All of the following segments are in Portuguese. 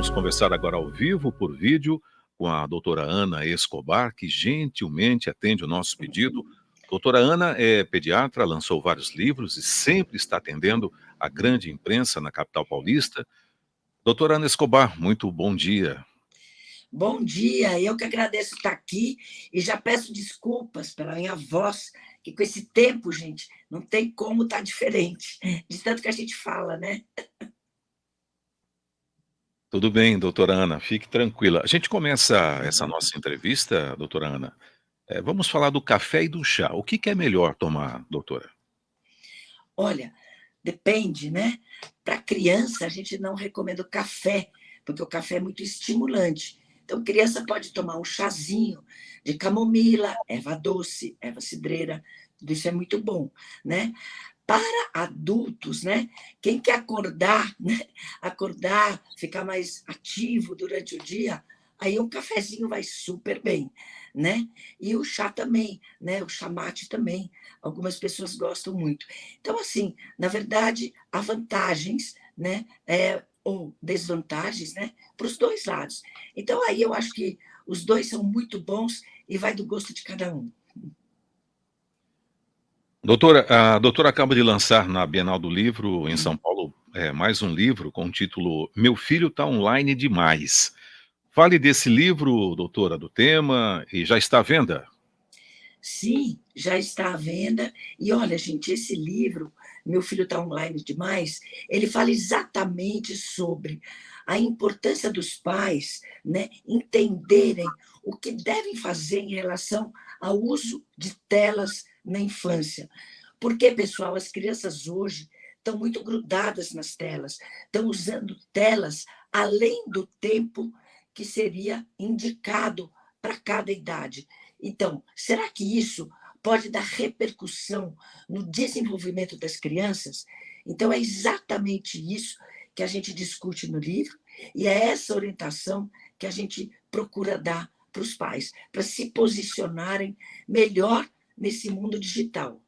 vamos conversar agora ao vivo, por vídeo, com a doutora Ana Escobar, que gentilmente atende o nosso pedido. Doutora Ana é pediatra, lançou vários livros e sempre está atendendo a grande imprensa na capital paulista. Doutora Ana Escobar, muito bom dia. Bom dia, eu que agradeço estar aqui e já peço desculpas pela minha voz, que com esse tempo, gente, não tem como estar diferente, de tanto que a gente fala, né? Tudo bem, doutora Ana, fique tranquila. A gente começa essa nossa entrevista, doutora Ana. Vamos falar do café e do chá. O que que é melhor tomar, doutora? Olha, depende, né? Para criança, a gente não recomenda o café, porque o café é muito estimulante. Então, criança pode tomar um chazinho de camomila, erva doce, erva cidreira, tudo isso é muito bom, né? Para adultos, né? Quem quer acordar, né? Acordar, ficar mais ativo durante o dia, aí um cafezinho vai super bem, né? E o chá também, né? O chá mate também. Algumas pessoas gostam muito. Então, assim, na verdade, há vantagens, né? Ou desvantagens, né? Para os dois lados. Então, aí eu acho que os dois são muito bons e vai do gosto de cada um. Doutora, a doutora acaba de lançar na Bienal do Livro, em São Paulo, mais um livro com o título Meu Filho Tá Online Demais. Fale desse livro, doutora, do tema, e já está à venda? Sim, já está à venda. E olha, gente, esse livro, Meu Filho está online demais, ele fala exatamente sobre a importância dos pais, né, entenderem o que devem fazer em relação ao uso de telas na infância. Porque, pessoal, as crianças hoje estão muito grudadas nas telas, estão usando telas além do tempo que seria indicado para cada idade. Então, será que isso pode dar repercussão no desenvolvimento das crianças? Então, é exatamente isso que a gente discute no livro e é essa orientação que a gente procura dar para os pais, para se posicionarem melhor nesse mundo digital.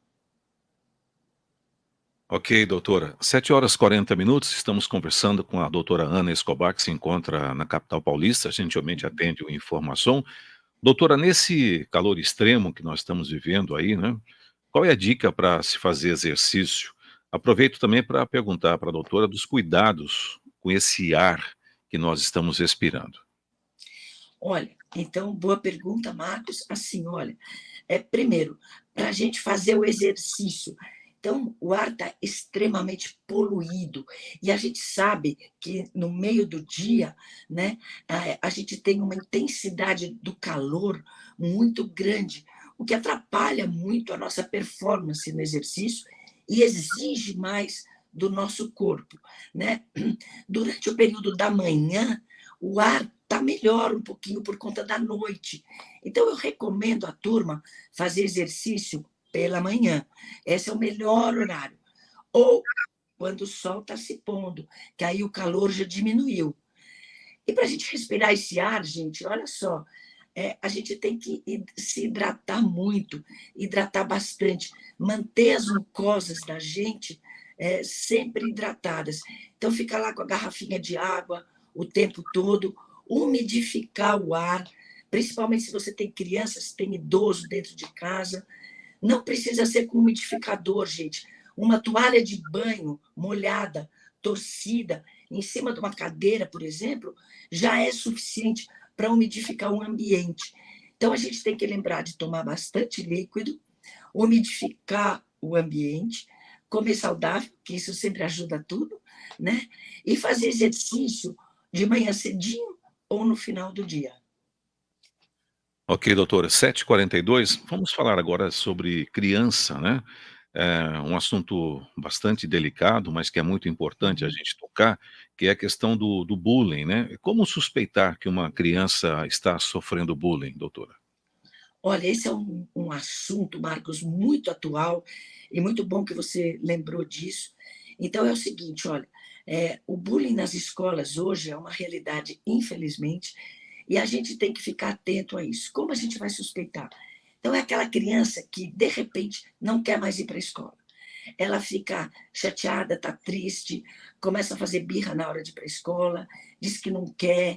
Ok, doutora. 7h40, estamos conversando com a doutora Ana Escobar, que se encontra na capital paulista, gentilmente atende o Informação. Doutora, nesse calor extremo que nós estamos vivendo aí, né, qual é a dica para se fazer exercício? Aproveito também para perguntar para a doutora dos cuidados com esse ar que nós estamos respirando. Olha, então, boa pergunta, Marcos. Assim, olha, primeiro, para a gente fazer o exercício. Então, o ar está extremamente poluído e a gente sabe que no meio do dia, né, a gente tem uma intensidade do calor muito grande, o que atrapalha muito a nossa performance no exercício e exige mais do nosso corpo, né? Durante o período da manhã, o ar está melhor um pouquinho por conta da noite. Então, eu recomendo à turma fazer exercício pela manhã. Esse é o melhor horário. Ou quando o sol está se pondo, que aí o calor já diminuiu. E para a gente respirar esse ar, gente, olha só, a gente tem que se hidratar muito, hidratar bastante, manter as mucosas da gente sempre hidratadas. Então, fica lá com a garrafinha de água o tempo todo, umidificar o ar, principalmente se você tem crianças, tem idoso dentro de casa. Não precisa ser com umidificador, gente. Uma toalha de banho molhada, torcida, em cima de uma cadeira, por exemplo, já é suficiente para umidificar o ambiente. Então, a gente tem que lembrar de tomar bastante líquido, umidificar o ambiente, comer saudável, que isso sempre ajuda tudo, né? E fazer exercício de manhã cedinho ou no final do dia. Ok, doutora, 7h42, vamos falar agora sobre criança, né? É um assunto bastante delicado, mas que é muito importante a Uhum. gente tocar, que é a questão do bullying, né? Como suspeitar que uma criança está sofrendo bullying, doutora? Olha, esse é um assunto, Marcos, muito atual e muito bom que você lembrou disso. Então, é o seguinte, olha, o bullying nas escolas hoje é uma realidade, infelizmente, e a gente tem que ficar atento a isso. Como a gente vai suspeitar? Então, é aquela criança que, de repente, não quer mais ir para a escola. ela fica chateada, está triste, começa a fazer birra na hora de ir para a escola, diz que não quer,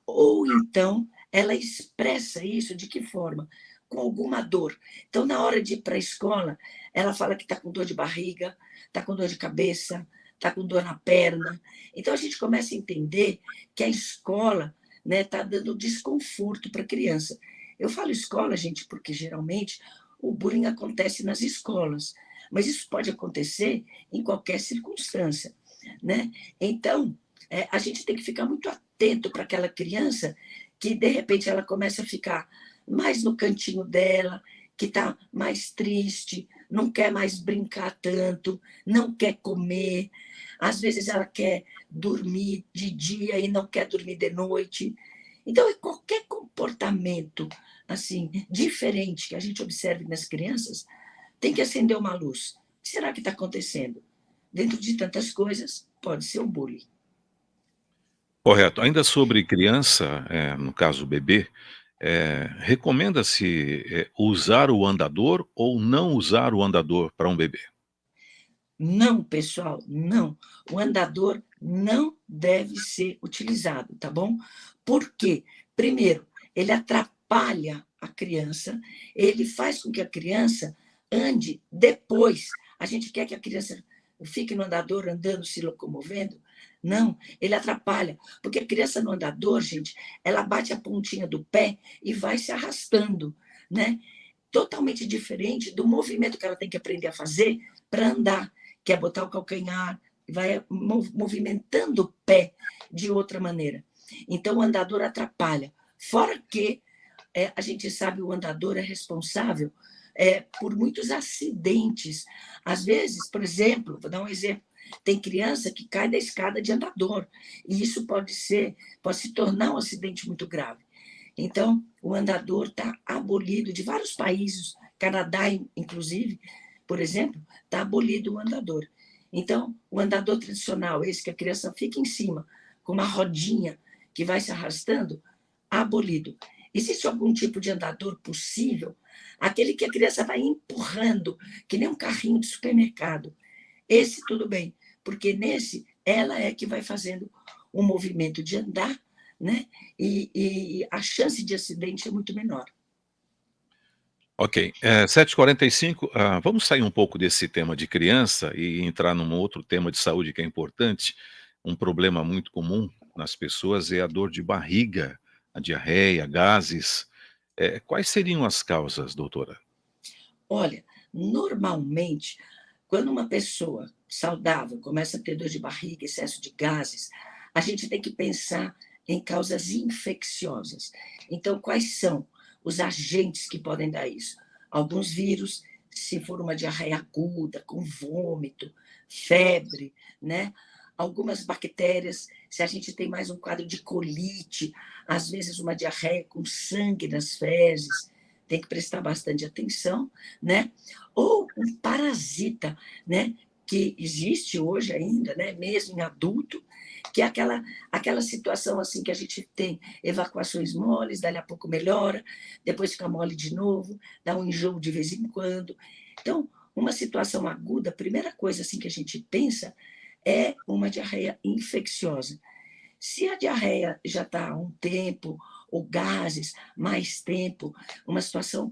ou então ela expressa isso de que forma? Com alguma dor. Então, na hora de ir para a escola, ela fala que está com dor de barriga, está com dor de cabeça, está com dor na perna. Então, a gente começa a entender que a escola está dando desconforto para a criança. Eu falo escola, gente, porque geralmente o bullying acontece nas escolas, mas isso pode acontecer em qualquer circunstância. Né? Então, a gente tem que ficar muito atento para aquela criança que, de repente, ela começa a ficar mais no cantinho dela, que está mais triste, não quer mais brincar tanto, não quer comer, às vezes ela quer dormir de dia e não quer dormir de noite. Então, qualquer comportamento assim diferente que a gente observe nas crianças tem que acender uma luz. O que será que está acontecendo? Dentro de tantas coisas, pode ser o bullying. Correto. Ainda sobre criança, no caso o bebê, recomenda-se, usar o andador ou não usar o andador para um bebê? Não, pessoal, não. O andador não deve ser utilizado, tá bom? Por quê? Primeiro, ele atrapalha a criança, ele faz com que a criança ande depois. A gente quer que a criança fique no andador andando, se locomovendo? Não, ele atrapalha, porque a criança no andador, gente, ela bate a pontinha do pé e vai se arrastando, né? Totalmente diferente do movimento que ela tem que aprender a fazer para andar, que é botar o calcanhar, vai movimentando o pé de outra maneira. Então, o andador atrapalha. Fora que a gente sabe o andador é responsável por muitos acidentes. Às vezes, por exemplo, vou dar um exemplo, tem criança que cai da escada de andador, e isso pode se tornar um acidente muito grave. Então, o andador está abolido de vários países, Canadá, inclusive, por exemplo, está abolido o andador. Então, o andador tradicional, esse que a criança fica em cima, com uma rodinha que vai se arrastando, abolido. Existe algum tipo de andador possível? Aquele que a criança vai empurrando, que nem um carrinho de supermercado. Esse tudo bem, porque nesse ela é que vai fazendo o movimento de andar, né? E a chance de acidente é muito menor. Ok, 7h45, vamos sair um pouco desse tema de criança e entrar num outro tema de saúde que é importante. Um problema muito comum nas pessoas é a dor de barriga, a diarreia, gases. Quais seriam as causas, doutora? Olha, normalmente, quando uma pessoa saudável começa a ter dor de barriga, excesso de gases, a gente tem que pensar em causas infecciosas. Então, quais são os agentes que podem dar isso? Alguns vírus, se for uma diarreia aguda, com vômito, febre, né? Algumas bactérias, se a gente tem mais um quadro de colite, às vezes uma diarreia com sangue nas fezes, tem que prestar bastante atenção, né? Ou um parasita, né? Que existe hoje ainda, né? Mesmo em adulto, que é aquela situação assim que a gente tem evacuações moles, dali a pouco melhora, depois fica mole de novo, dá um enjoo de vez em quando. Então, uma situação aguda, a primeira coisa assim que a gente pensa é uma diarreia infecciosa. Se a diarreia já está há um tempo, ou gases, mais tempo, uma situação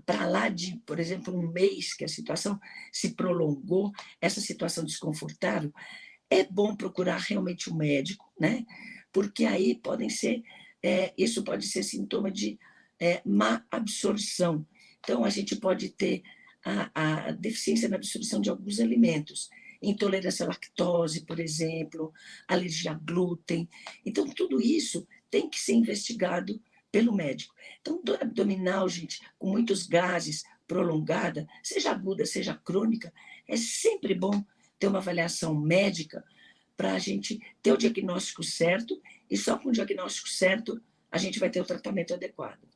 para lá de, por exemplo, um mês, que a situação se prolongou, essa situação desconfortável, é bom procurar realmente um médico, né? Porque aí isso pode ser sintoma de má absorção. Então, a gente pode ter a deficiência na absorção de alguns alimentos, intolerância à lactose, por exemplo, alergia a glúten. Então, tudo isso tem que ser investigado pelo médico. Então, dor abdominal, gente, com muitos gases, prolongada, seja aguda, seja crônica, é sempre bom ter uma avaliação médica para a gente ter o diagnóstico certo, e só com o diagnóstico certo a gente vai ter o tratamento adequado.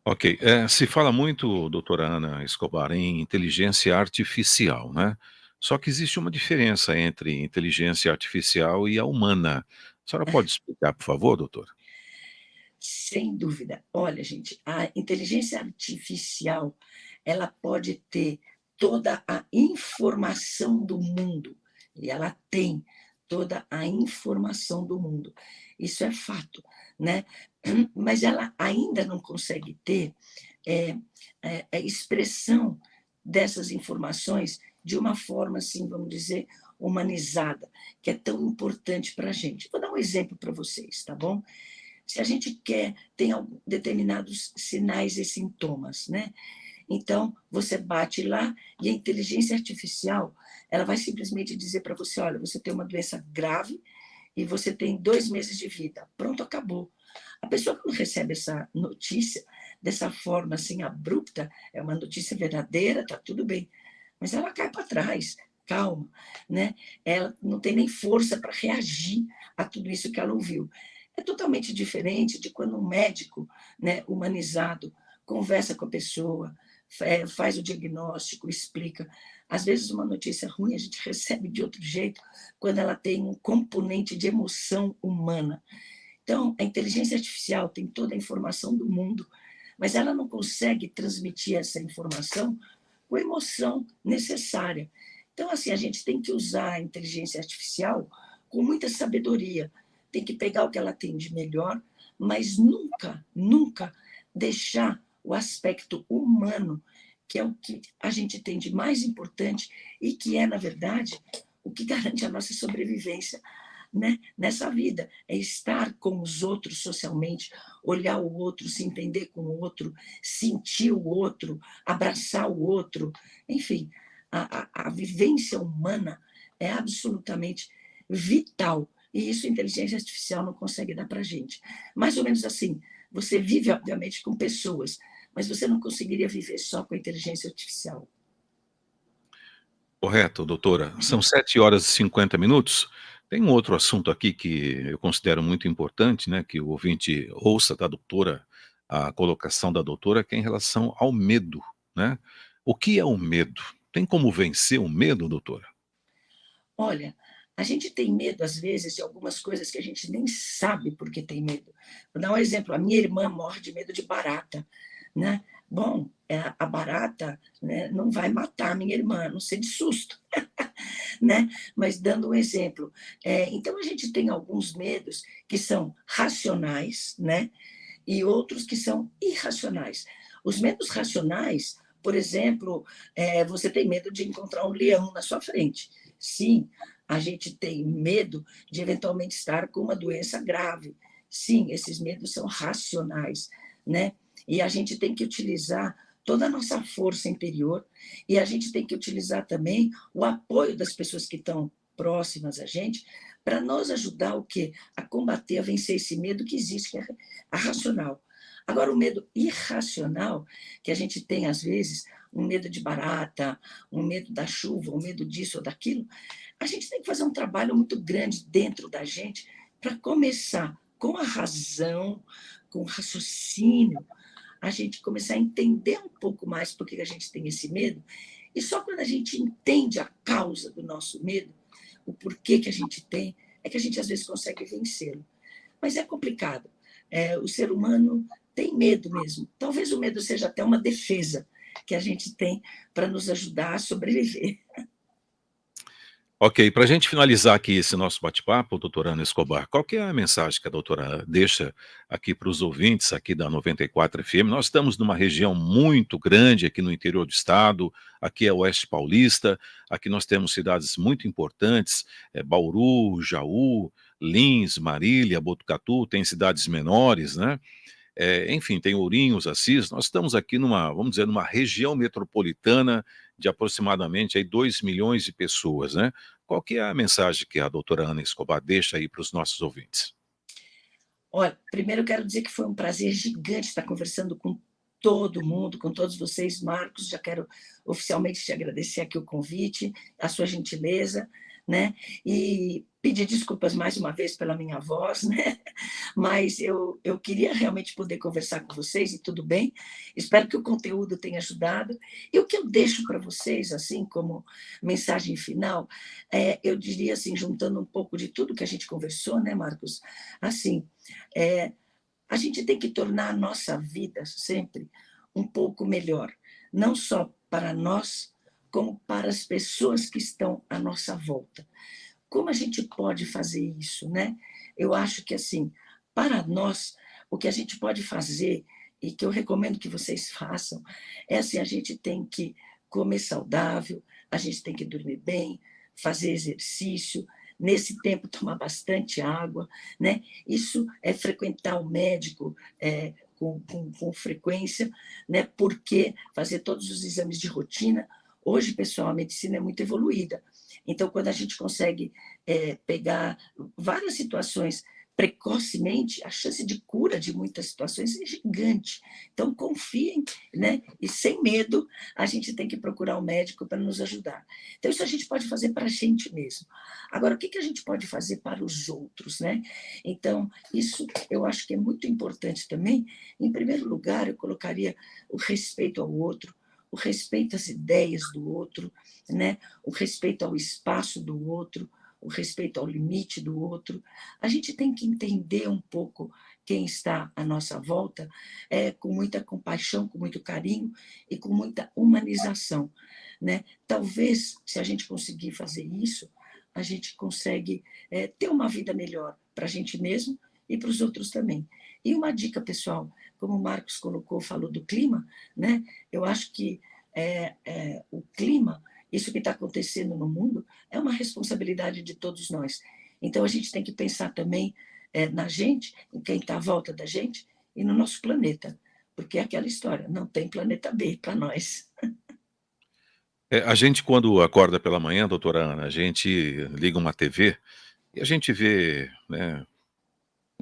Ok, se fala muito, doutora Ana Escobar, em inteligência artificial, né? Só que existe uma diferença entre inteligência artificial e a humana. A senhora pode explicar, por favor, doutora? Sem dúvida. Olha, gente, a inteligência artificial, ela pode ter toda a informação do mundo, e ela tem toda a informação do mundo. Isso é fato, né? Mas ela ainda não consegue ter expressão dessas informações de uma forma, assim, vamos dizer, humanizada, que é tão importante para a gente. Vou dar um exemplo para vocês, tá bom? Se a gente tem determinados sinais e sintomas, né? Então, você bate lá e a inteligência artificial, ela vai simplesmente dizer para você, olha, você tem uma doença grave e você tem 2 meses de vida. Pronto, acabou. A pessoa que não recebe essa notícia dessa forma assim abrupta, é uma notícia verdadeira, tá tudo bem, mas ela cai para trás, calma, né? Ela não tem nem força para reagir a tudo isso que ela ouviu. É totalmente diferente de quando um médico, né, humanizado, conversa com a pessoa, faz o diagnóstico, explica. Às vezes, uma notícia ruim a gente recebe de outro jeito, quando ela tem um componente de emoção humana. Então, a inteligência artificial tem toda a informação do mundo, mas ela não consegue transmitir essa informação com a emoção necessária. Então, assim, a gente tem que usar a inteligência artificial com muita sabedoria. Tem que pegar o que ela tem de melhor, mas nunca, nunca deixar o aspecto humano, que é o que a gente tem de mais importante e que é, na verdade, o que garante a nossa sobrevivência, né, nessa vida. É estar com os outros socialmente, olhar o outro, se entender com o outro, sentir o outro, abraçar o outro. Enfim, a vivência humana é absolutamente vital. E isso a inteligência artificial não consegue dar para a gente. Mais ou menos assim, você vive, obviamente, com pessoas, mas você não conseguiria viver só com a inteligência artificial. Correto, doutora. São 7h50. Tem um outro assunto aqui que eu considero muito importante, né, que o ouvinte ouça da doutora, a colocação da doutora, que é em relação ao medo, né. O que é o medo? Tem como vencer o medo, doutora? Olha, a gente tem medo, às vezes, de algumas coisas que a gente nem sabe por que tem medo. Vou dar um exemplo: a minha irmã morre de medo de barata, né. Bom, a barata, né, não vai matar a minha irmã, a não ser de susto, né. Mas dando um exemplo, então a gente tem alguns medos que são racionais, né, e outros que são irracionais. Os medos racionais, por exemplo, você tem medo de encontrar um leão na sua frente. Sim, a gente tem medo de eventualmente estar com uma doença grave. Sim, esses medos são racionais, né? E a gente tem que utilizar toda a nossa força interior e a gente tem que utilizar também o apoio das pessoas que estão próximas a gente para nos ajudar o quê? A combater, a vencer esse medo que existe, que é a racional. Agora, o medo irracional, que a gente tem às vezes, um medo de barata, um medo da chuva, um medo disso ou daquilo, a gente tem que fazer um trabalho muito grande dentro da gente para começar com a razão, com o raciocínio, a gente começar a entender um pouco mais por que a gente tem esse medo. E só quando a gente entende a causa do nosso medo, o porquê que a gente tem, é que a gente às vezes consegue vencê-lo. Mas é complicado. O ser humano tem medo mesmo. Talvez o medo seja até uma defesa que a gente tem para nos ajudar a sobreviver. Ok, para a gente finalizar aqui esse nosso bate-papo, doutora Ana Escobar, qual que é a mensagem que a doutora deixa aqui para os ouvintes aqui da 94 FM? Nós estamos numa região muito grande aqui no interior do estado, aqui é Oeste Paulista, aqui nós temos cidades muito importantes, Bauru, Jaú, Lins, Marília, Botucatu, tem cidades menores, né? Enfim, tem Ourinhos, Assis, nós estamos aqui numa, vamos dizer, numa região metropolitana de aproximadamente aí 2 milhões de pessoas, né. Qual que é a mensagem que a doutora Ana Escobar deixa aí para os nossos ouvintes? Olha, primeiro eu quero dizer que foi um prazer gigante estar conversando com todo mundo, com todos vocês. Marcos, já quero oficialmente te agradecer aqui o convite, a sua gentileza, né? E pedir desculpas mais uma vez pela minha voz, né? Mas eu queria realmente poder conversar com vocês e tudo bem. Espero que o conteúdo tenha ajudado. E o que eu deixo para vocês, assim, como mensagem final, eu diria assim, juntando um pouco de tudo que a gente conversou, né, Marcos? Assim, é, a gente tem que tornar a nossa vida sempre um pouco melhor, não só para nós, como para as pessoas que estão à nossa volta. Como a gente pode fazer isso, né? Eu acho que, assim, para nós, o que a gente pode fazer, e que eu recomendo que vocês façam, é assim, a gente tem que comer saudável, a gente tem que dormir bem, fazer exercício, nesse tempo tomar bastante água, né? Isso é frequentar o médico com frequência, né? Porque fazer todos os exames de rotina. Hoje, pessoal, a medicina é muito evoluída. Então, quando a gente consegue pegar várias situações precocemente, a chance de cura de muitas situações é gigante. Então, confiem, né? E sem medo, a gente tem que procurar um médico para nos ajudar. Então, isso a gente pode fazer para a gente mesmo. Agora, o que a gente pode fazer para os outros, né? Então, isso eu acho que é muito importante também. Em primeiro lugar, eu colocaria o respeito ao outro, o respeito às ideias do outro, né? O respeito ao espaço do outro, o respeito ao limite do outro. A gente tem que entender um pouco quem está à nossa volta com muita compaixão, com muito carinho e com muita humanização, né? Talvez, se a gente conseguir fazer isso, a gente consegue ter uma vida melhor para a gente mesmo e para os outros também. E uma dica, pessoal, como o Marcos colocou, falou do clima, né? Eu acho que o clima, isso que está acontecendo no mundo, é uma responsabilidade de todos nós. Então, a gente tem que pensar também na gente, em quem está à volta da gente e no nosso planeta. Porque é aquela história, não tem planeta B para nós. A gente quando acorda pela manhã, doutora Ana, a gente liga uma TV e a gente vê, né,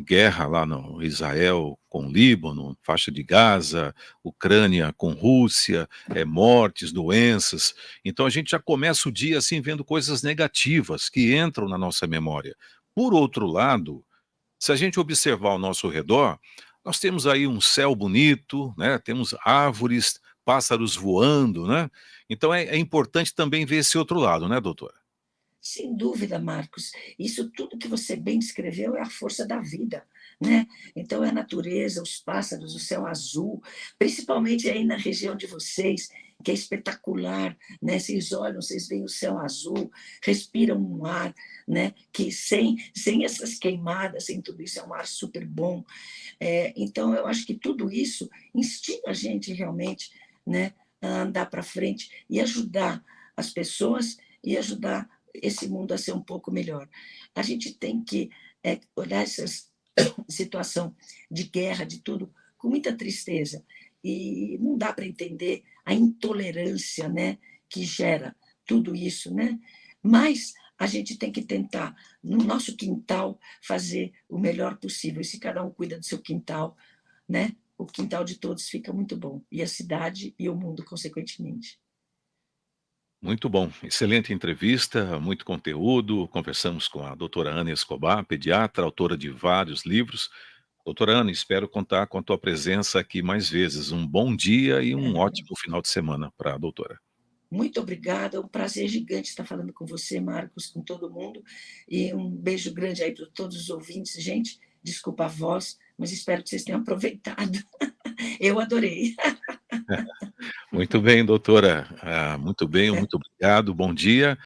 guerra lá no Israel com o Líbano, faixa de Gaza, Ucrânia com Rússia, mortes, doenças. Então a gente já começa o dia assim vendo coisas negativas que entram na nossa memória. Por outro lado, se a gente observar ao nosso redor, nós temos aí um céu bonito, né? Temos árvores, pássaros voando, né? Então é importante também ver esse outro lado, né, doutora? Sem dúvida, Marcos. Isso tudo que você bem descreveu é a força da vida, né? Então, é a natureza, os pássaros, o céu azul, principalmente aí na região de vocês, que é espetacular, né? Vocês olham, vocês veem o céu azul, respiram um ar, né? Que sem essas queimadas, sem tudo isso, é um ar super bom. Então, eu acho que tudo isso instiga a gente realmente, né? A andar para frente e ajudar as pessoas e ajudar esse mundo a ser um pouco melhor. A gente tem que olhar essa situação de guerra, de tudo, com muita tristeza. E não dá para entender a intolerância, né, que gera tudo isso, né? Mas a gente tem que tentar, no nosso quintal, fazer o melhor possível. E se cada um cuida do seu quintal, né, o quintal de todos fica muito bom. E a cidade e o mundo, consequentemente. Muito bom, excelente entrevista, muito conteúdo. Conversamos com a doutora Ana Escobar, pediatra, autora de vários livros. Doutora Ana, espero contar com a tua presença aqui mais vezes. Um bom dia e um ótimo final de semana para a doutora. Muito obrigada, é um prazer gigante estar falando com você, Marcos, com todo mundo. E um beijo grande aí para todos os ouvintes. Gente, desculpa a voz, mas espero que vocês tenham aproveitado. Eu adorei. Muito bem, doutora. Muito bem, muito obrigado. Bom dia.